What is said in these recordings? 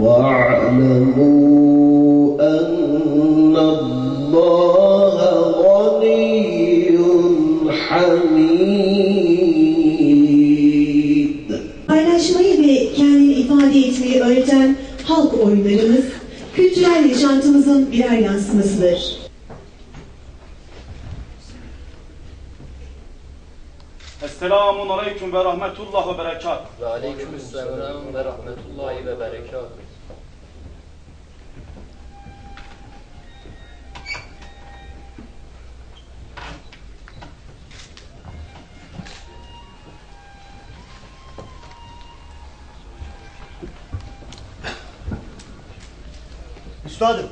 واعلموا أن الله غني حميد. Paylaşmayı ve kendini ifade etmeyi öğreten halk oyunlarımız, kültürel yaşantımızın birer yansımasıdır. Esselamun aleyküm ve rahmetullah ve berekat. Ve aleykümselam ve rahmetullahi ve berekat. Üstadım,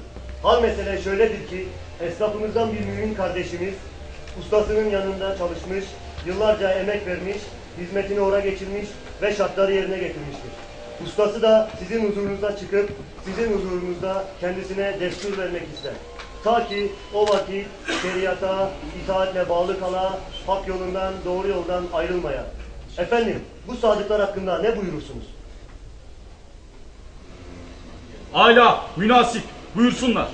hal mesele şöyledir ki, esnafımızdan bir mümin kardeşimiz, ustasının yanında çalışmış, yıllarca emek vermiş, hizmetini ora geçirmiş ve şartları yerine getirmiştir. Ustası da sizin huzurunuzda çıkıp, sizin huzurunuzda kendisine destur vermek ister. Ta ki o vakit şeriata, itaatle bağlı kala, hak yolundan, doğru yoldan ayrılmaya. Efendim, bu sadıklar hakkında ne buyurursunuz? Âlâ, münasip, buyursunlar.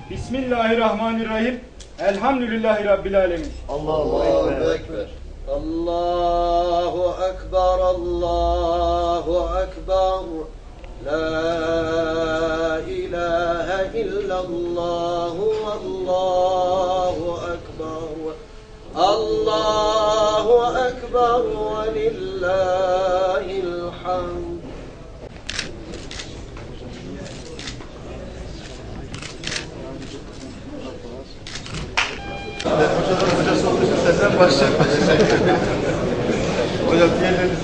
Bismillahirrahmanirrahim. Elhamdülillahi Rabbil alemin. Allahu Ekber. Allahu Ekber, Allahu Ekber. La ilahe illallah, Allahu Ekber. Allahu Ekber ve lillahil hamd. Hocası olduğu için senden başlayalım. Hocam diğerlerini